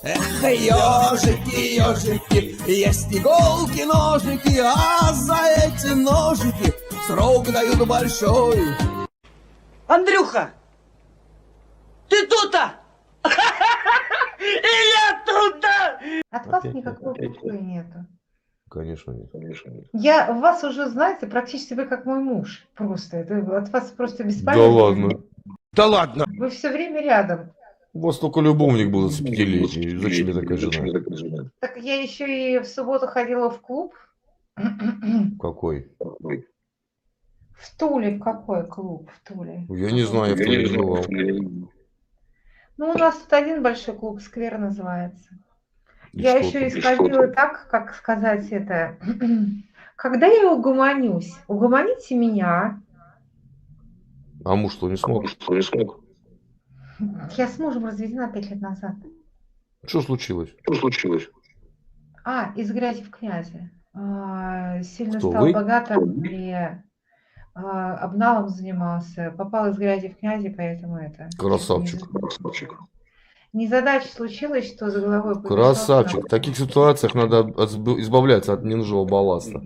Эх, ежики, ежики, есть иголки, ножики, а за эти ножики срок дают большой. Андрюха, ты тут-то? И я тут-то! От вас Опять никакой покоя нету. Конечно нет. Я вас уже, знаете, практически вы как мой муж. Просто. От вас просто Да бесполезно. ладно. Да ладно. Вы все время рядом. У вас только любовник был 25-летний. Зачем мне такая жена? Так я еще и в субботу ходила в клуб. Какой? В Туле. В какой клуб в Туле? Я не знаю, я в Туле не бывал. Ну, у нас тут один большой клуб, сквер называется. И Я что еще там? и сходила так, как сказать это. Когда я угомонюсь, угомоните меня. А муж что, не смог? Я с мужем разведена 5 лет назад. Что случилось? Из грязи в князи. Сильно Кто, стал вы? богатым и обналом занимался. Попал из грязи в князи, поэтому это... Красавчик. Незадача случилась, что за головой... Красавчик. В таких ситуациях надо избавляться от ненужного балласта.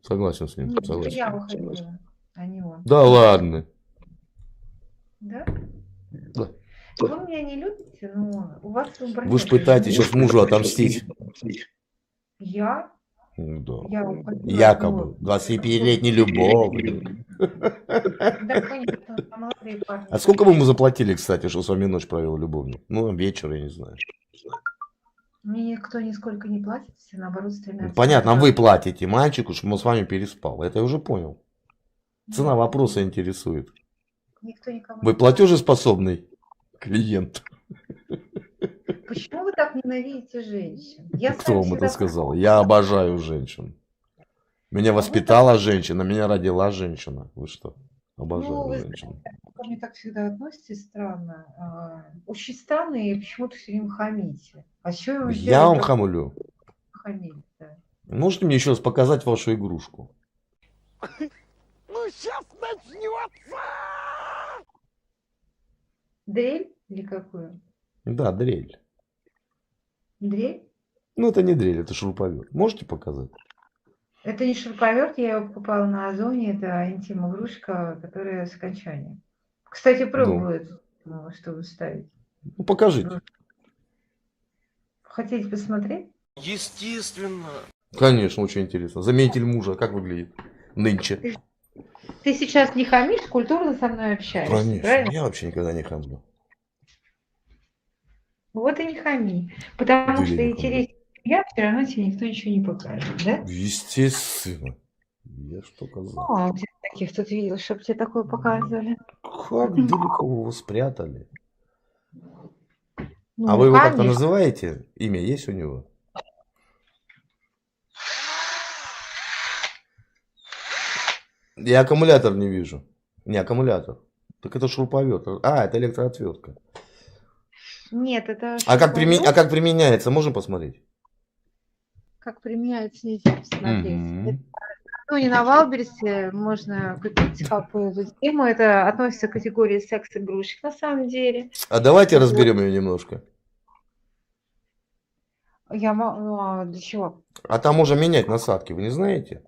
Согласен с ним. Нет, Согласен. я уходила, а не он. Да ладно. Да? Да. Вы меня не любите, но у вас... Вы же пытаетесь сейчас мужу отомстить. Я? Ну да. Я уходила. Якобы. 25-летний любовник. Да, понятно. А молодые парни? А сколько вы ему заплатили, кстати, что с вами ночь провел любовник? Ну, вечер, я не знаю. Мне никто нисколько не платит, все наоборот Ну, стремятся. понятно, вы платите мальчику, чтобы он с вами переспал. Это я уже понял. Цена вопроса интересует. Никто никому Вы не платежеспособный клиент? платит. Почему вы так ненавидите женщин? Я с Кто вами вам это всегда сказал? Я обожаю женщин. Меня воспитала женщина, меня родила женщина. Вы что? Ну, Обожаю вы женщин. ко мне так всегда относитесь странно. Очень странно, и почему-то все время хамите. А что я вам Я сделала, вам как хамлю. хамить-то? Можете мне еще раз показать вашу игрушку? Ну, сейчас начнется. Дрель или какую? Да, дрель. Дрель? Ну, это не дрель, это шуруповерт. Можете показать? Это не шуруповерт, я его покупала на Озоне. Это интим-игрушка, которая с окончанием. Кстати, пробует, чтобы вставить. Ну, покажите. Хотите посмотреть? Естественно. Конечно, очень интересно. Заменитель мужа, как выглядит нынче? Ты сейчас не хамишь, культурно со мной общаешься, Конечно, правильно? я вообще никогда не хамлю. Вот и не хами. Потому Были что не интереснее я, все равно тебе никто ничего не покажет, да? Естественно. Я что казал? Где ты таких тут видел, чтобы тебе такое показывали? Как далеко вы его спрятали? Ну, А вы его как-то конечно. называете? Имя есть у него? Я аккумулятор не вижу. Не аккумулятор. Так это шуруповерт. А, это электроотвертка. Нет, это А как шуруповерт. применяется, можем посмотреть? Как применяется, нельзя посмотреть. Мгм. Ну, не на Валберсе можно купить какую-то тему. Это относится к категории секс-игрушек на самом деле. А давайте Вот. разберем ее немножко. Для чего? А там можно менять насадки, вы не знаете?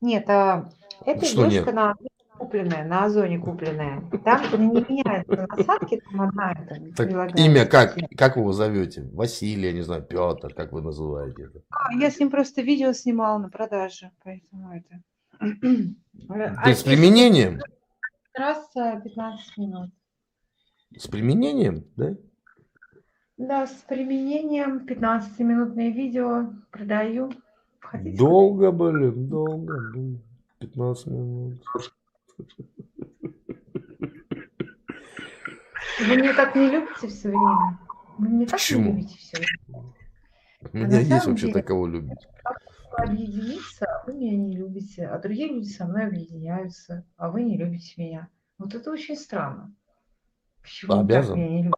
Нет, это Что игрушка нет? купленная, на Озоне купленная. Там не меняются насадки, там одна это Так прилагается. имя как вы его зовете? Василий, я не знаю, Петр, как вы называете это? Я с ним просто видео снимала на продажу, поэтому это. То есть с применением? Раз 15 минут. С применением, да? Да, с применением 15-минутное видео продаю. Хотите Долго, блин, долго, блин. 15 минут. Вы меня так не любите все время? Вы меня так не Почему? любите все время? Меня на есть самом вообще деле- такого любить. Объединиться, а вы меня не любите, а другие люди со мной объединяются, а вы не любите меня. Вот это очень странно. Почему вы так Обязан. меня не любите?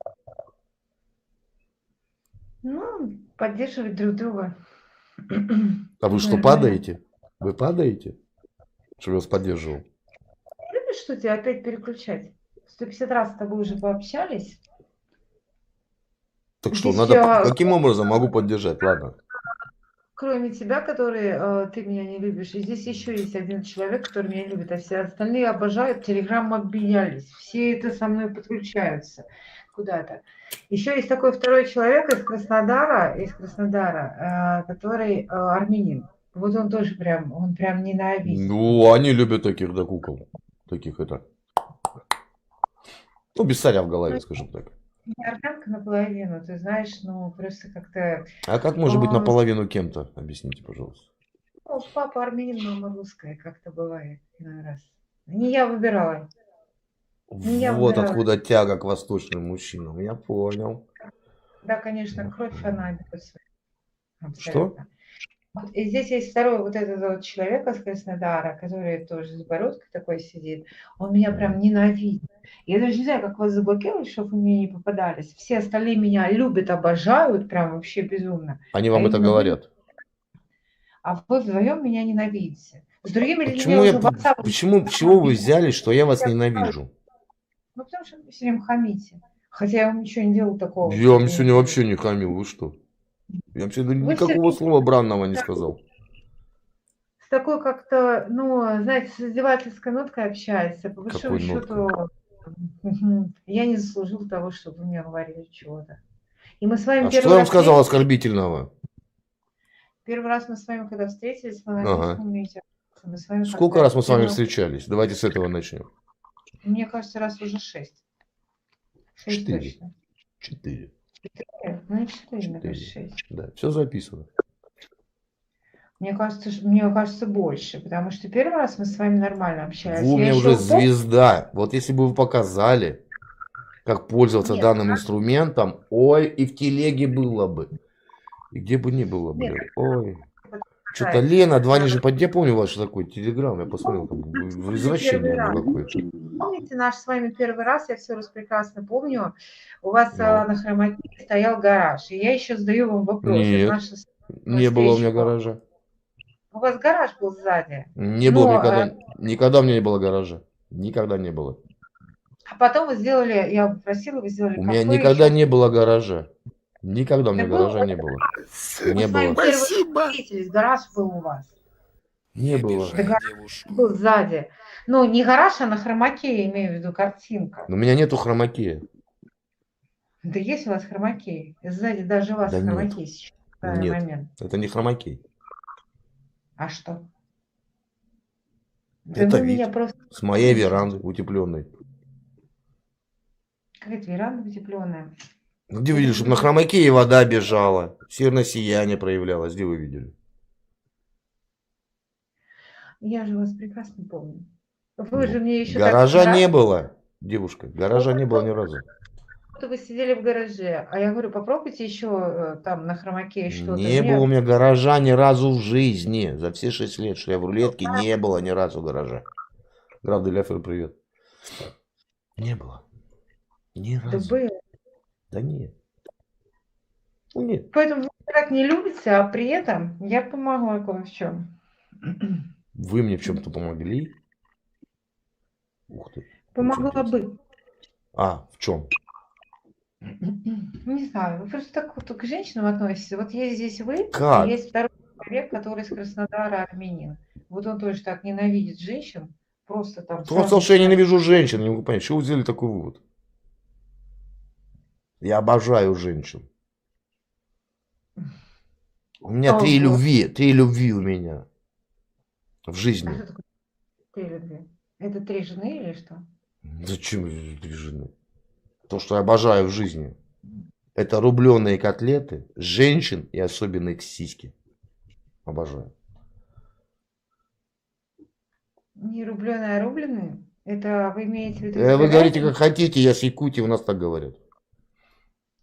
Ну, поддерживать друг друга. А вы что, Нормально. падаете? Вы падаете? Чтобы я вас поддерживал? Любишь, что тебя опять переключать? 150 раз с тобой уже пообщались. Так что, Здесь надо, каким образом могу поддержать? Ладно. кроме тебя, который ты меня не любишь, и здесь еще есть один человек, который меня любит, а все остальные обожают, телеграм обменялись, все это со мной подключаются куда-то. Еще есть такой второй человек из Краснодара, который армянин. Вот он тоже прям, он прям ненавидит. Ну, они любят таких, да, кукол. Таких это. Ну, без царя в голове, скажем так. Я армянка наполовину, ты знаешь, ну просто как-то... А как может быть наполовину кем-то? Объясните, пожалуйста. Ну, папа армянин, мама русская, как-то бывает иной раз. Не я выбирала. Я Вот выбирала. откуда тяга к восточным мужчинам. Я понял. Да, конечно, кровь она берет свою. Что? Абсолютно. Вот, и здесь есть второй вот этот вот человек из Краснодара, который тоже с бородкой такой сидит. Он меня прям ненавидит. Я даже не знаю, как вас заблокировать, чтобы вы мне не попадались. Все остальные меня любят, обожают, прям вообще безумно. Они вам А это именно вы- говорят. А вы вдвоем меня ненавидите. С другими людьми Почему уже в WhatsApp- почему, чего вы взяли, что я вас ненавижу? Ну, потому что вы все время хамите. Хотя я вам ничего не делал такого. Я вам сегодня вообще не хамил, вы что? Я вообще никакого слова бранного не сказал. С такой как-то, ну, знаете, с издевательской ноткой общается. По большому Какой счету, я не заслужил того, чтобы вы мне говорили чего-то. И мы с вами А что я вам сказал оскорбительного? Первый раз мы с вами, когда встретились, мы на Ага. английском языке. Мы с вами Сколько как-то раз мы с вами первый- встречались? Давайте с этого начнем. Мне кажется, раз уже 6. 6 4. точно. 4. Ну, не 4, мне 4. кажется, 6. Да, все записано. Мне кажется, больше, потому что первый раз мы с вами нормально общались. Вы у Я меня еще уже звезда. Вот если бы вы показали, как пользоваться Нет, данным инструментом, ой, и в телеге было бы. И где бы ни было, Нет. блин. Ой. Что-то Лена, 2 ниже под... Я помню ваш такой телеграм, я посмотрел, там извращение какое-то. Помните наш с вами первый раз, я все раз прекрасно помню, у вас Ну. на хроматике стоял гараж, и я еще задаю вам вопрос. Нет. Это наша Не было у меня встреча. гаража. У вас гараж был сзади, Не Но, было никогда. Никогда у меня не было гаража. Никогда не было. а потом вы сделали, я попросила, вы сделали У кафе. меня никогда еще. не было гаража. Никогда у меня Да был, гаража не было. Мы Не с вами было. первый раз встретились, гараж был у вас. Не было. Да гараж был сзади. Ну, не гараж, а на хромаке, я имею в виду картинка. Но у меня нету хромакея. Да есть у вас хромакей. Сзади даже у вас Да нет. хромакей сейчас. В данный Нет. момент. Это не хромакей. А что? Да Это вы вид. меня просто... С моей веранды утепленной. Какая-то веранда утепленная. Ну, где вы видели, чтобы на хромакее вода бежала, северное сияние проявлялось? Где вы видели? Я же вас прекрасно помню. Вы же мне еще Гаража так... не было, девушка. Гаража не было ни разу. Вы сидели в гараже. А я говорю, попробуйте еще там на хромаке что-то. Не было у меня гаража ни разу в жизни. За все 6 лет, что я в рулетке, не было ни разу гаража. Правда, Ляфер, привет. Не было. Ни Да разу. было. Да нет. Ну, нет. Поэтому вы так не любите, а при этом я помогла кое в чем. Вы мне в чем-то помогли? Ух ты. Помогла Очень интересно. бы. А, в чем? Не знаю, вы просто так вот к женщинам относитесь. Вот есть здесь вы, Как? и есть второй человек, который из Краснодара, армянин. Вот он тоже так ненавидит женщин. Просто там... Он сразу сказал, что я начинает- ненавижу женщин. Не могу понять, что вы сделали такой вывод? Я обожаю женщин. У меня О, 3 Боже. любви. 3 любви у меня. В А жизни. что такое 3 любви? Это 3 жены или что? Зачем 3 жены? То, что я обожаю в жизни. Это рубленые котлеты, женщин и особенно их сиськи. Обожаю. Не рубленые, а рубленые? Это вы имеете в виду... Вы говорите, говядину? как хотите, я с Якутии, у нас так говорят.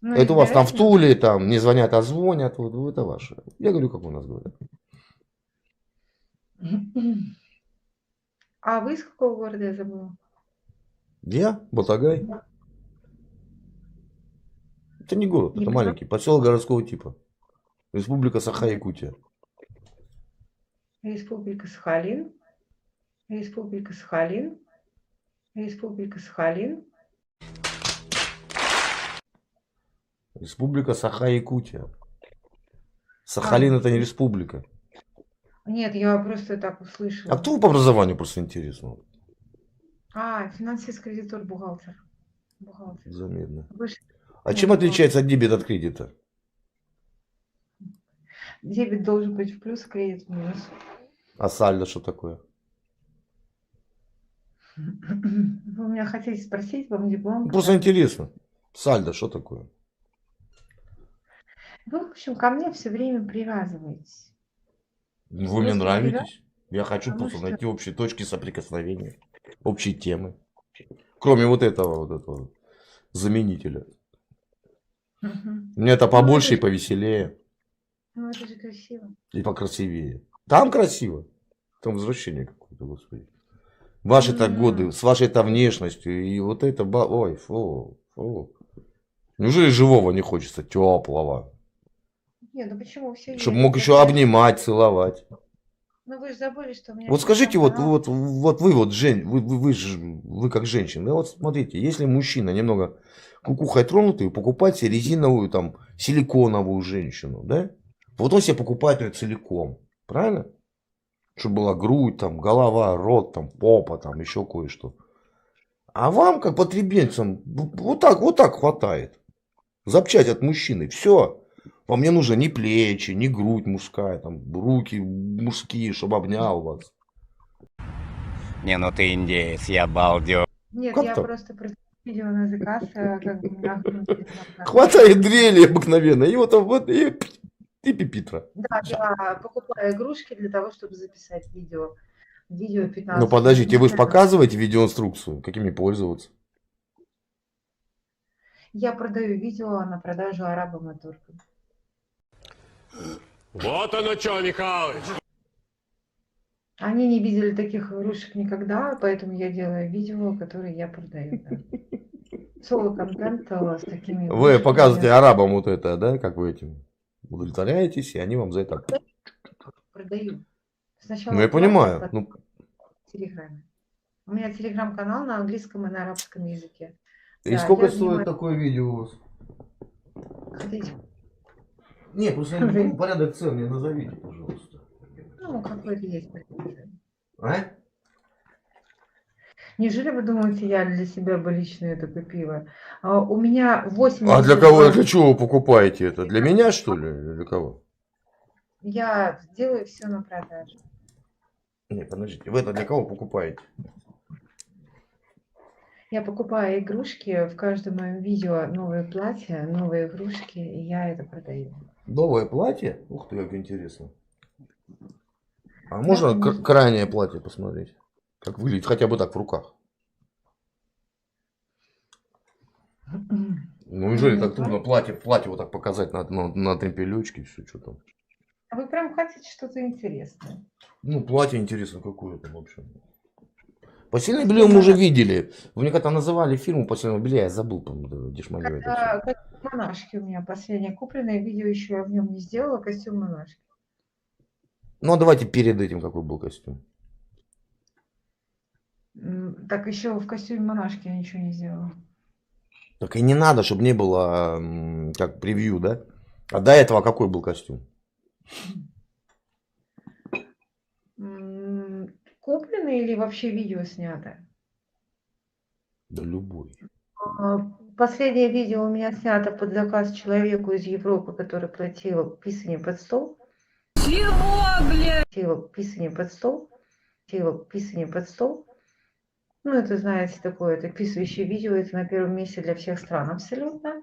Ну, Это у вас там в говядину? Туле, там не звонят, а звонят. Вот это ваше. Я говорю, как у нас говорят. А вы из какого города, я забыла? Я? Батагай. Это не город, Не это поняла. маленький поселок городского типа. Республика Саха-Якутия. Республика Сахалин. Республика Сахалин. Республика Сахалин. Республика Саха-Якутия. Сахалин это не республика. Нет, я просто так услышала. А кто вы по образованию, просто интересно? Финансист, кредитор, бухгалтер. Бухгалтер. Заметно. Выше. А чем отличается дебет от кредита? Дебет должен быть в плюс, кредит в минус. А сальдо что такое? Вы у меня хотите спросить, вам диплом? Просто интересно. Сальдо что такое? Вы, в общем, ко мне все время привязываетесь. Вы мне Просто нравитесь. Я хочу Потому просто что- найти общие точки соприкосновения. Общие темы. Кроме вот этого заменителя. Мгм. Мне это Ну, побольше и это повеселее. Ну, это же красиво. И покрасивее. Там красиво. Там возвращение какое-то, господи. Ваши-то годы, с вашей-то внешностью. И вот это... Ой, фу. Неужели живого не хочется? Теплого. Нет, ну почему все Чтобы есть мог еще такая- обнимать, целовать. Ну вы же забыли, что у меня... Вот скажите, телеграм-канал. вот вы вот, вы как женщина, да, вот смотрите, если мужчина немного кукухой тронутый, покупать себе резиновую там силиконовую женщину, да? Вот он себе покупает ее целиком, правильно? Чтобы была грудь, там, голова, рот, там, попа, там, еще кое-что. А вам, как потребительцам, вот так хватает. Запчать от мужчины, все. Вам не нужно ни плечи, ни грудь мужская, там, руки мужские, чтобы обнял вас. Не, ну ты индеец, я балдеж. Нет, Как я так? просто видео на заказ, как бы у меня открыт телеграм-канал. Хватает дрели обыкновенно. И вот и пипитра. Да, я покупаю игрушки для того, чтобы записать видео. Видео 15. Ну подождите, вы же минут. показываете видеоинструкцию, какими пользоваться? Я продаю видео на продажу арабам и туркам. Вот оно что, Михалыч! Они не видели таких игрушек никогда, поэтому я делаю видео, которые я продаю. Да. Соло-контент с такими Вы игрушками. показываете арабам вот это, да, как вы этим удовлетворяетесь, и они вам за это... Продаю. Сначала Ну я платят, понимаю. потом Ну, в Телеграме. У меня телеграм-канал на английском и на арабском языке. и Да, сколько я стоит занимаюсь- такое видео у вас? Хотите? Не, просто я не помню порядок цен, мне назовите, пожалуйста. Ну, какой-то есть. порядок. А? Неужели вы думаете, я для себя бы лично это купила? У меня 80... А для кого, для чего вы покупаете это? Для меня, что ли? Или для кого? Я делаю все на продажу. Не, подождите, вы это для кого покупаете? Я покупаю игрушки, в каждом моем видео новые платья, новые игрушки, и я это продаю. Новое платье? Ух ты, как интересно. А можно конечно. крайнее платье посмотреть? Как выглядит, хотя бы так в руках. Ну, неужели так трудно платье вот так показать на темпелечке, все что там? А вы прям хотите что-то интересное? Ну, платье интересно какое там вообще. Постельное белье мы уже видели. Вы мне как-то называли фильм «Постельное белье», я забыл, по-моему, дешманю это всё. Костюм монашки у меня последнее купленное, видео еще я в нем не сделала, костюм монашки. Ну, а давайте перед этим какой был костюм. Так еще в костюме монашки я ничего не сделала. Так и не надо, чтобы не было как превью, да? А до этого какой был костюм? Купленное или вообще видео снято? Да любой. Последнее видео у меня снято под заказ человеку из Европы, который платил писание под стол. Чего, блядь? Писание под стол. Писание под стол. Ну, это, знаете, такое, это писающее видео, это на первом месте для всех стран абсолютно.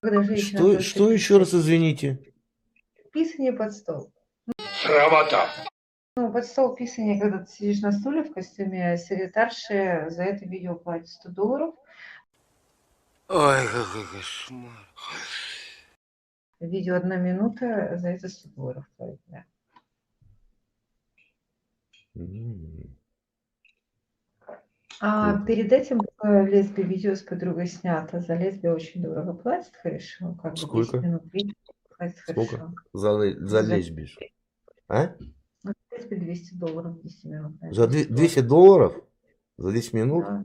Когда женщина Что просто еще раз, извините? писание под стол. Срамота! Ну, под стол писание, когда ты сидишь на стуле в костюме секретарши, за это видео платят $100. Ой, какой кошмар. Видео 1 минута, за это $100 платят, да. А перед этим было лесби видео с подругой снято. За лесби очень дорого платят, хорошо. Как бы Сколько? 10 минут видео платят Сколько? хорошо. За лесбию. А? Ну, в принципе, $200 10 минут. За $200? За 10 минут? Да,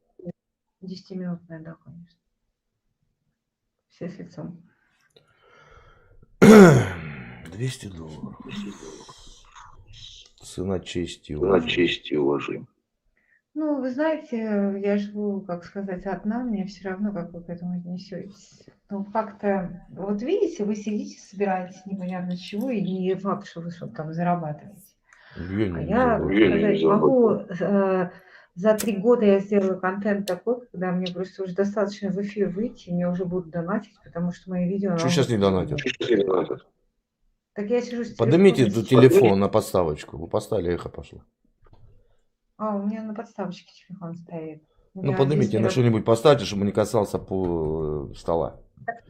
10-минутная, да, конечно. все с лицом. $200. Цена чести. Честь и уважение. Ну, вы знаете, я живу, как сказать, одна, мне все равно, как вы к этому отнесетесь. Ну, как-то, вот видите, вы сидите, собираетесь непонятно с чего, и не факт, что вы что-то там зарабатываете. Я А не я, забыл. так сказать, могу, за 3 года я сделаю контент такой, когда мне просто уже достаточно в эфир выйти, и мне уже будут донатить, потому что мои видео... Что на сейчас не аудио донатят? будут. Так я сижу с Поднимите телефоном. телефон на подставочку. Вы поставили, эхо пошло. А, у меня на подставочке телефон стоит. Ну, Я поднимите, здесь не на что-нибудь поставьте, чтобы не касался стола.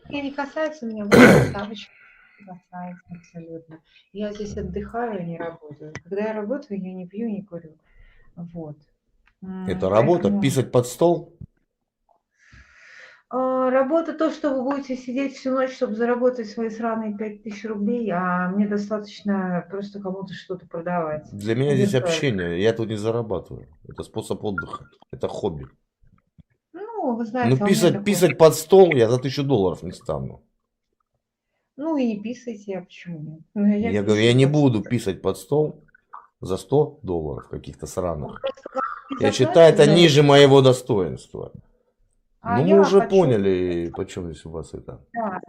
меня не касается, меня вот подставочка не касается абсолютно. Я здесь отдыхаю, а не работаю. Когда я работаю, я не пью, не курю. Вот. Это работа, Поэтому, писать под стол. работа то, что вы будете сидеть всю ночь, чтобы заработать свои сраные 5000 рублей, а мне достаточно просто кому-то что-то продавать. Для меня здесь Виртуально. общение, я тут не зарабатываю. Это способ отдыха, это хобби. Ну, вы знаете, Ну, а у меня такое. писать под стол я за $1000 не стану. Ну и не писайте, а почему нет? Ну, Я говорю, я пишу не под буду стол. писать под стол за $100 каких-то сраных. Просто вам не Я заплатят считаю, это за ниже моего достоинства. А Ну, мы я уже хочу, поняли, почем здесь у вас это. да.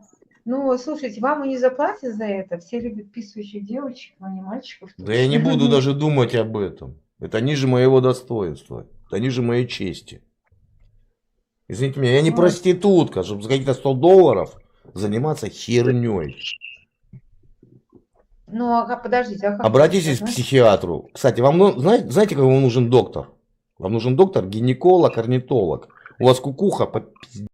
Ну, слушайте, вам и не заплатят за это. Все любят писающих девочек, но не мальчиков. Да я не буду даже думать об этом. Это ниже моего достоинства. Это ниже моей чести. Извините меня, я не Ну, проститутка, чтобы за какие-то $100 заниматься херней. Ну, а подождите, а как Обратитесь это к связано? психиатру. Кстати, знаете, как вам нужен доктор? Вам нужен доктор, гинеколог, орнитолог. У вас кукуха по пизде.